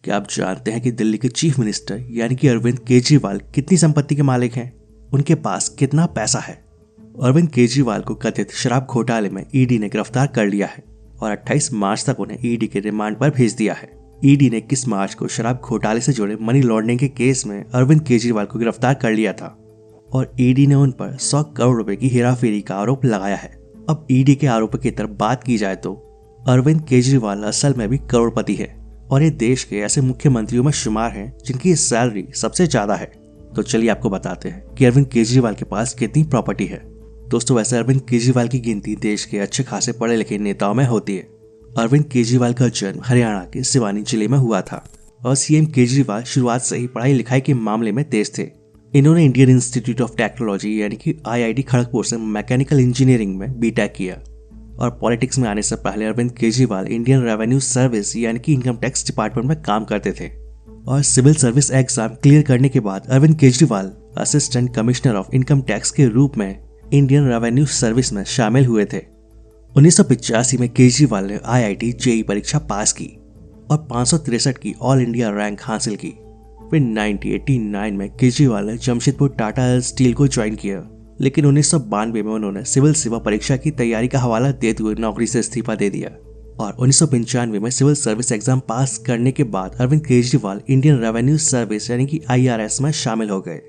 क्या आप जानते हैं कि दिल्ली के चीफ मिनिस्टर यानी कि अरविंद केजरीवाल कितनी संपत्ति के मालिक हैं? उनके पास कितना पैसा है? अरविंद केजरीवाल को कथित शराब घोटाले में ईडी ने गिरफ्तार कर लिया है और 28 मार्च तक उन्हें ईडी के रिमांड पर भेज दिया है। ईडी ने 21 मार्च को शराब घोटाले से जुड़े मनी लॉन्ड्रिंग के केस में अरविंद केजरीवाल को गिरफ्तार कर लिया था और ईडी ने उन पर 100 करोड़ रुपए की हेराफेरी का आरोप लगाया है। अब ईडी के आरोपों की तरफ बात की जाए तो अरविंद केजरीवाल असल में भी करोड़पति है और ये देश के ऐसे मुख्यमंत्रियों में शुमार हैं जिनकी सैलरी सबसे ज्यादा है। तो चलिए आपको बताते हैं कि अरविंद केजरीवाल के पास कितनी प्रॉपर्टी है। दोस्तों, वैसे अरविंद केजरीवाल की गिनती देश के अच्छे खासे पढ़े लिखे नेताओं में होती है। अरविंद केजरीवाल का जन्म हरियाणा के सिवानी जिले में हुआ था और सीएम केजरीवाल शुरुआत से ही पढ़ाई लिखाई के मामले में तेज थे। इन्होंने इंडियन इंस्टीट्यूट ऑफ टेक्नोलॉजी यानी कि IIT खड़गपुर से मैकेनिकल इंजीनियरिंग में बीटेक किया और पॉलिटिक्स में आने से पहले Arvind Kejriwal Indian revenue service यानी कि इनकम टैक्स डिपार्टमेंट में काम करते थे और सिविल सर्विस एग्जाम क्लियर करने के बाद Arvind Kejriwal assistant commissioner of income tax के रूप में इंडियन रेवेन्यू सर्विस में शामिल हुए थे। 1985 में केजरीवाल ने IIT JEE परीक्षा पास की और 563 की ऑल इंडिया रैंक हासिल की। फिर 1989 में केजरीवाल ने जमशेदपुर टाटा स्टील को ज्वाइन किया, लेकिन 1992 में उन्होंने सिविल सेवा परीक्षा की तैयारी का हवाला देते हुए नौकरी से इस्तीफा दे दिया और 1995 में सिविल सर्विस एग्जाम पास करने के बाद Arvind Kejriwal Indian revenue service यानी कि IRS में शामिल हो गए।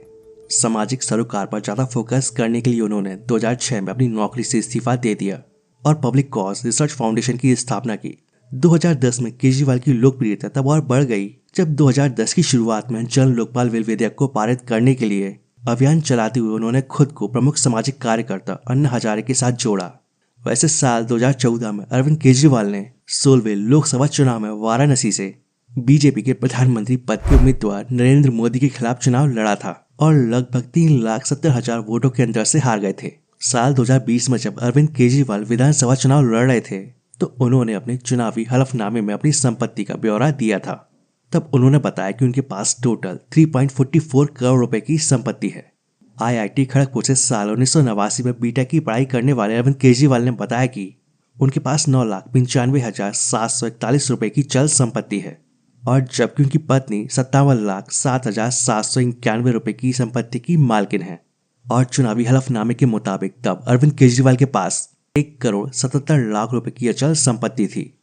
सामाजिक सरोकार पर ज्यादा फोकस करने के लिए उन्होंने 2006 में अपनी नौकरी से इस्तीफा दे दिया और पब्लिक कॉज रिसर्च फाउंडेशन की स्थापना की। 2010 में केजरीवाल की लोकप्रियता तब और बढ़ गई जब 2010 की शुरुआत में जन लोकपाल विधेयक को पारित करने के लिए अभियान चलाते हुए उन्होंने खुद को प्रमुख सामाजिक कार्यकर्ता अन्ना हजारे के साथ जोड़ा। वैसे साल 2014 में अरविंद केजरीवाल ने 16वें लोकसभा चुनाव में वाराणसी से बीजेपी के प्रधानमंत्री पद के उम्मीदवार नरेंद्र मोदी के खिलाफ चुनाव लड़ा था और लगभग 3,70,000 वोटों के अंतर से हार गए थे। साल 2020 में जब अरविंद केजरीवाल विधानसभा चुनाव लड़ रहे थे तो उन्होंने अपने चुनावी हलफनामे में अपनी संपत्ति का ब्यौरा दिया था। तब उन्होंने बताया कि उनके पास टोटल 3.44 करोड़ रुपए की संपत्ति है। IIT खड़गपुर से साल 1989 में बीटेक की पढ़ाई करने वाले अरविंद केजरीवाल ने बताया कि उनके पास 9,95,741 रुपए की चल संपत्ति है और जबकि उनकी पत्नी 57,07,791 रुपए की संपत्ति की मालकिन है। और चुनावी हलफनामे के मुताबिक तब अरविंद केजरीवाल के पास 1,77,00,000 रुपए की अचल संपत्ति थी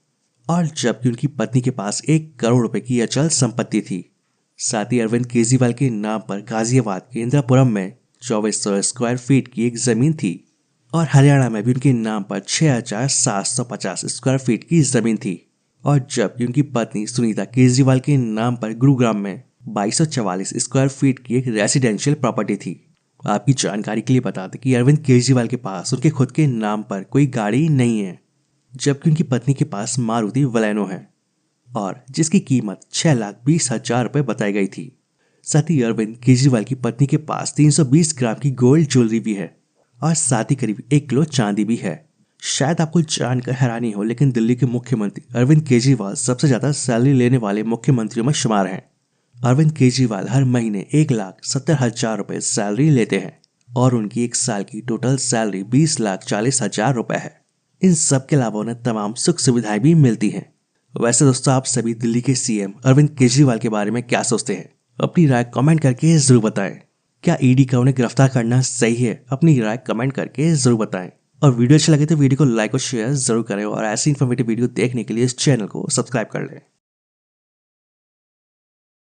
और जबकि उनकी पत्नी के पास 1 करोड़ रुपए की अचल संपत्ति थी। साथ ही अरविंद केजरीवाल के नाम पर गाजियाबाद के इंदिरापुरम में 2400 स्क्वायर फीट की एक जमीन थी और हरियाणा में भी उनके नाम पर 6,750 स्क्वायर फीट की जमीन थी और जबकि उनकी पत्नी सुनीता केजरीवाल के नाम पर गुरुग्राम में 2244 स्क्वायर फीट की एक रेसिडेंशियल प्रॉपर्टी थी। आपकी जानकारी के लिए बता दें कि अरविंद केजरीवाल के पास उनके खुद के नाम पर कोई गाड़ी नहीं है, जबकि उनकी पत्नी के पास मारुति बलेनो है और जिसकी कीमत 6,20,000 रुपए बताई गई थी। साथ ही अरविंद केजरीवाल की पत्नी के पास 320 ग्राम की गोल्ड ज्वेलरी भी है और साथ ही करीब 1 किलो चांदी भी है। शायद आपको जानकर हैरानी हो, लेकिन दिल्ली के मुख्यमंत्री अरविंद केजरीवाल सबसे ज्यादा सैलरी लेने वाले मुख्यमंत्रियों में शुमार हैं। अरविंद केजरीवाल हर महीने 1,70,000 रुपए सैलरी लेते हैं और उनकी एक साल की टोटल सैलरी 20,40,000 रुपए है। इन सब के अलावा उन्हें तमाम सुख सुविधाएं भी मिलती हैं। वैसे दोस्तों, आप सभी दिल्ली के सीएम अरविंद केजरीवाल के बारे में क्या सोचते हैं? अपनी राय कमेंट करके जरूर बताएं। क्या ईडी का उन्हें गिरफ्तार करना सही है? अपनी राय कमेंट करके जरूर बताएं और वीडियो अच्छा लगे तो वीडियो को लाइक और शेयर जरूर करें और ऐसी इन्फॉर्मेटिव वीडियो देखने के लिए इस चैनल को सब्सक्राइब कर लें।